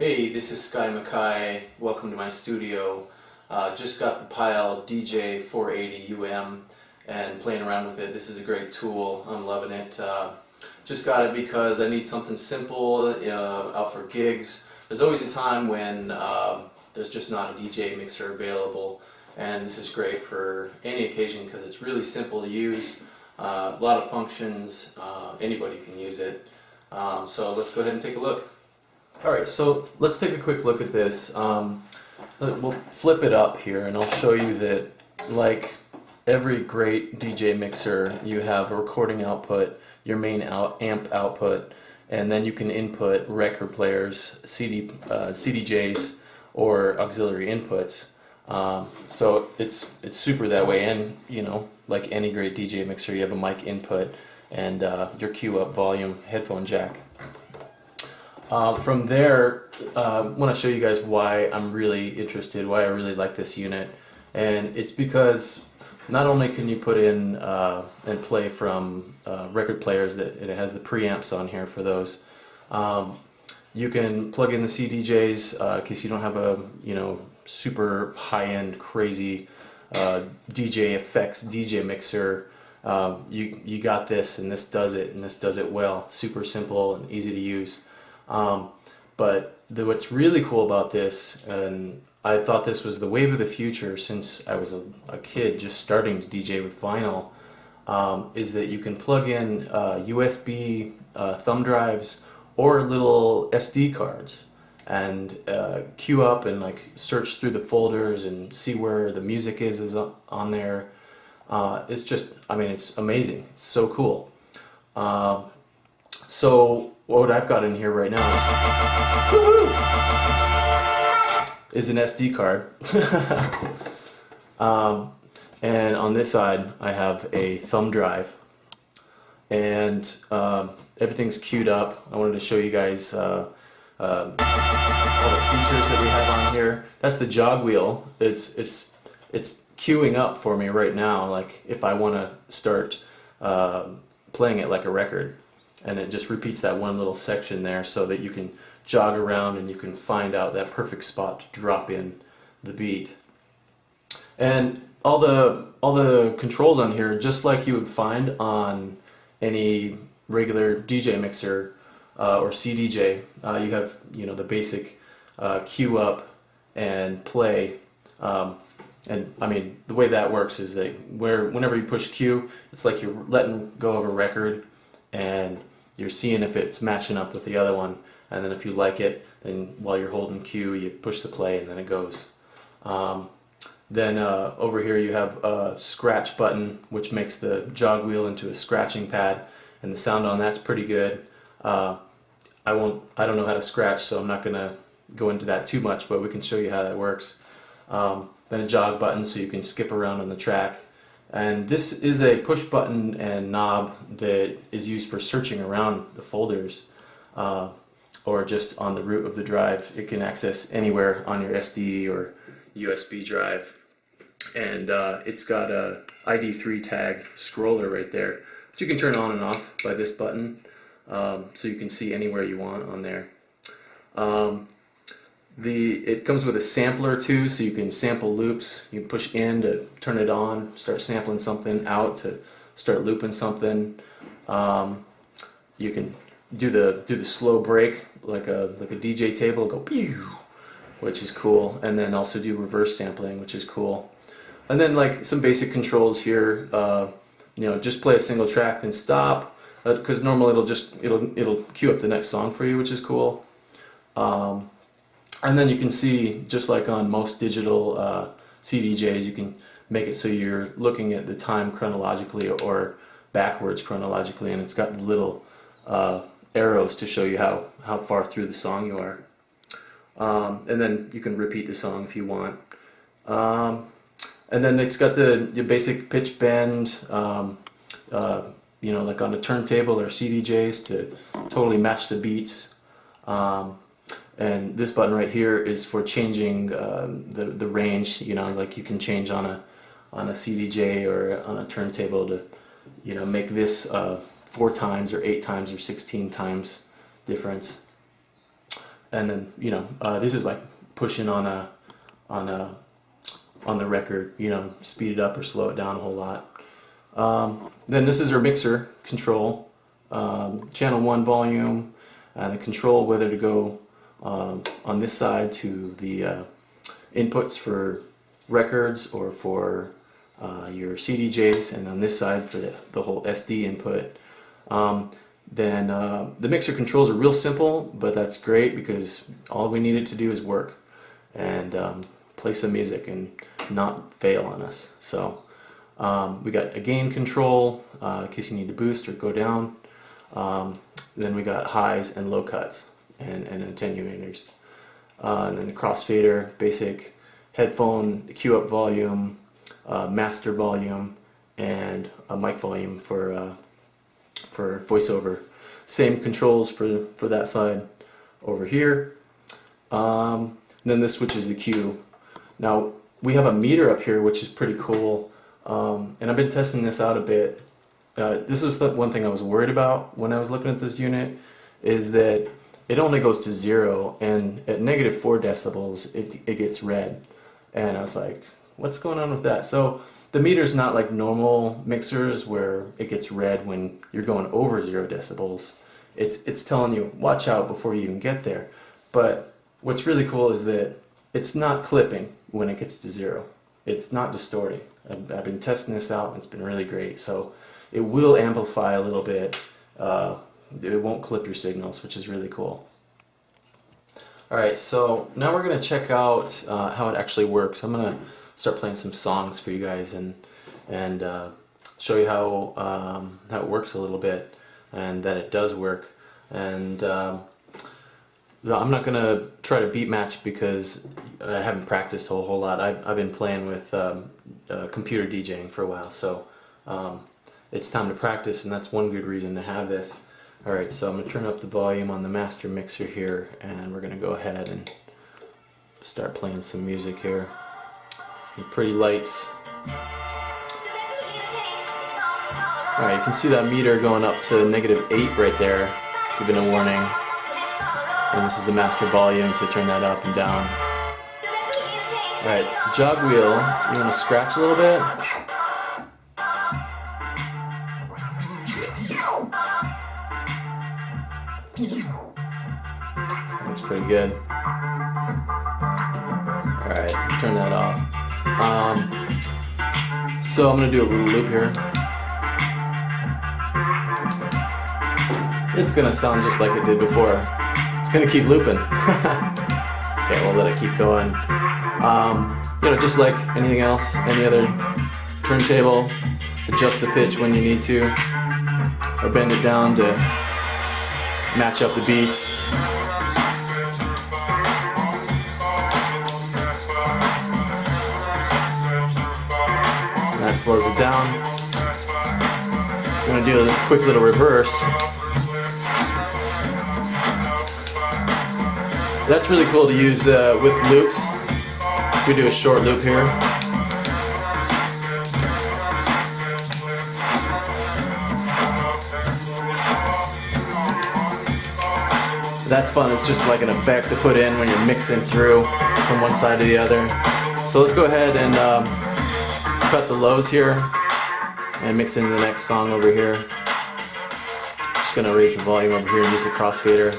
Hey, this is Sky Mackay. Welcome to my studio. Just got the PYLE-PRO and playing around with it. This is a great tool. I'm loving it. Just got it because I need something simple out for gigs. There's always a time when there's just not a DJ mixer available, and this is great for any occasion because it's really simple to use. A lot of functions. Anybody can use it. So let's go ahead and take a look. Alright, so let's take a quick look at this. We'll flip it up here and I'll show you that, like every great DJ mixer, you have a recording output, your main amp output, and then you can input record players, CDJs, or auxiliary inputs. So it's super that way, and like any great DJ mixer, you have a mic input and your cue up volume, headphone jack. From there, I want to show you guys why I'm really interested, why I really like this unit. And it's because not only can you put in and play from record players, that it has the preamps on here for those. You can plug in the CDJs in case you don't have a super high-end crazy DJ effects DJ mixer. You got this, and this does it, and this does it well. Super simple and easy to use. But what's really cool about this, and I thought this was the wave of the future since I was a kid just starting to DJ with vinyl, is that you can plug in USB thumb drives or little SD cards and queue up and like search through the folders and see where the music is on there. It's just, I mean, it's amazing. It's so cool. So what I've got in here right now is an SD card. And on this side I have a thumb drive, and everything's queued up. I wanted to show you guys all the features that we have on here. That's the jog wheel. It's queuing up for me right now, like if I want to start playing it like a record. And it just repeats that one little section there so that you can jog around and you can find out that perfect spot to drop in the beat. And all the controls on here, just like you would find on any regular DJ mixer or CDJ, you have the basic cue up and play. And I mean, the way that works is that whenever you push cue, it's like you're letting go of a record and you're seeing if it's matching up with the other one, and then if you like it, then while you're holding cue, you push the play and then it goes. Then over here you have a scratch button, which makes the jog wheel into a scratching pad, and the sound on that's pretty good. I don't know how to scratch, so I'm not gonna go into that too much, but we can show you how that works. Then a jog button so you can skip around on the track. And this is a push button and knob that is used for searching around the folders or just on the root of the drive. It can access anywhere on your SD or USB drive. And it's got a ID3 tag scroller right there, which you can turn on and off by this button, so you can see anywhere you want on there. It comes with a sampler too, so you can sample loops. You push in to turn it on, start sampling something, out to start looping something. You can do the slow break like a DJ table, go pew, which is cool, and then also do reverse sampling, which is cool. And then like some basic controls here. Just play a single track, then stop, because normally it'll queue up the next song for you, which is cool. And then you can see, just like on most digital CDJs, you can make it so you're looking at the time chronologically or backwards chronologically, and it's got little arrows to show you how far through the song you are. And then you can repeat the song if you want. And then it's got the basic pitch bend, like on a turntable or CDJs to totally match the beats. And this button right here is for changing the range. Like you can change on a CDJ or on a turntable to make this 4 times or 8 times or 16 times difference. and then this is like pushing on the record, speed it up or slow it down a whole lot. Then this is our mixer control, channel 1 volume, and the control whether to go on this side to the inputs for records or for your CDJs, and on this side for the whole SD input. Then the mixer controls are real simple, but that's great because all we need it to do is work and play some music and not fail on us. So we got a gain control in case you need to boost or go down. Then we got highs and low cuts and attenuators. And then the crossfader, basic headphone, Q up volume, master volume, and a mic volume for voiceover. Same controls for that side over here. Then this switches the Q. Now we have a meter up here, which is pretty cool, and I've been testing this out a bit. This was the one thing I was worried about when I was looking at this unit, is that it only goes to 0, and at -4 decibels it gets red, and I was like, what's going on with that? So the meter's not like normal mixers where it gets red when you're going over 0 decibels. It's telling you watch out before you even get there. But what's really cool is that it's not clipping when it gets to 0. It's not distorting. I've been testing this out and it's been really great. So it will amplify a little bit. It won't clip your signals, which is really cool. Alright, so now we're going to check out how it actually works. I'm going to start playing some songs for you guys and show you how it works a little bit, and that it does work. And I'm not going to try to beat match because I haven't practiced a whole lot. I've been playing with computer DJing for a while, so it's time to practice, and that's one good reason to have this. Alright, so I'm going to turn up the volume on the master mixer here, and we're going to go ahead and start playing some music here. The pretty lights. Alright, you can see that meter going up to -8 right there, giving a warning. And this is the master volume to turn that up and down. Alright, jog wheel, you want to scratch a little bit? Looks pretty good. Alright, turn that off. So I'm going to do a little loop here. It's going to sound just like it did before. It's going to keep looping. Okay, we'll let it keep going. Just like anything else, any other turntable, adjust the pitch when you need to, or bend it down to match up the beats. That slows it down. I'm going to do a quick little reverse. That's really cool to use with loops. We do a short loop here. That's fun. It's just like an effect to put in when you're mixing through from one side to the other. So let's go ahead and cut the lows here and mix into the next song over here. Just gonna raise the volume over here and use the crossfader.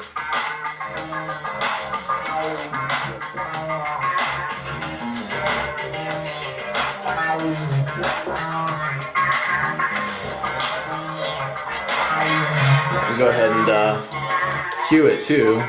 And go ahead and cue it too.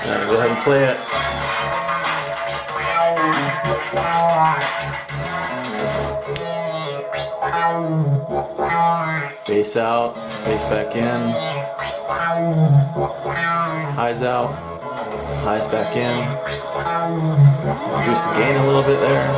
Alright, go ahead and play it. Bass out, bass back in. Highs out, highs back in. Reduce the gain a little bit there.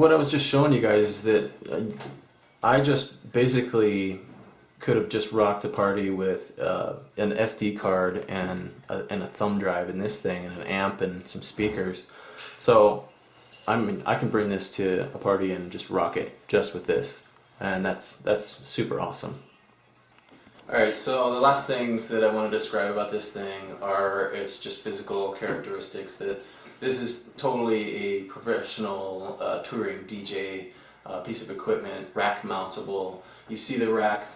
what I was just showing you guys is that I just basically could have just rocked a party with an SD card and a thumb drive in this thing and an amp and some speakers. So I mean, I can bring this to a party and just rock it just with this, and that's super awesome. Alright, so the last things that I want to describe about this thing are its just physical characteristics. That this is totally a professional touring DJ piece of equipment, rack mountable. You see the rack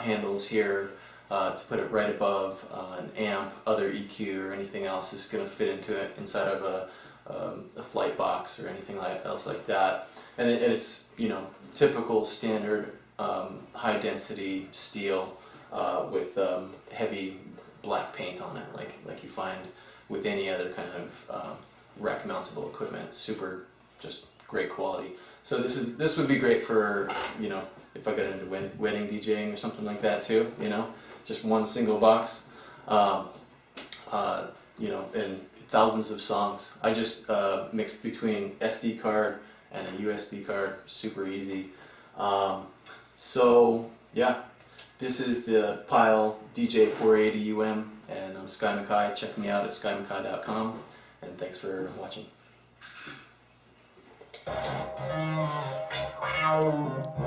handles here to put it right above an amp, other EQ or anything else is going to fit into it inside of a flight box or anything else like that. And it's, you know, typical standard high density steel with heavy black paint on it, like you find with any other kind of rack mountable equipment. Super, just great quality. So this would be great for, you know, if I got into wedding DJing or something like that too. You know, just one single box. You know, and thousands of songs. I just mixed between SD card and a USB card. Super easy. So yeah. This is the PYLE PDJ480UM, and I'm Sky Mackay. Check me out at skymackay.com, and thanks for watching.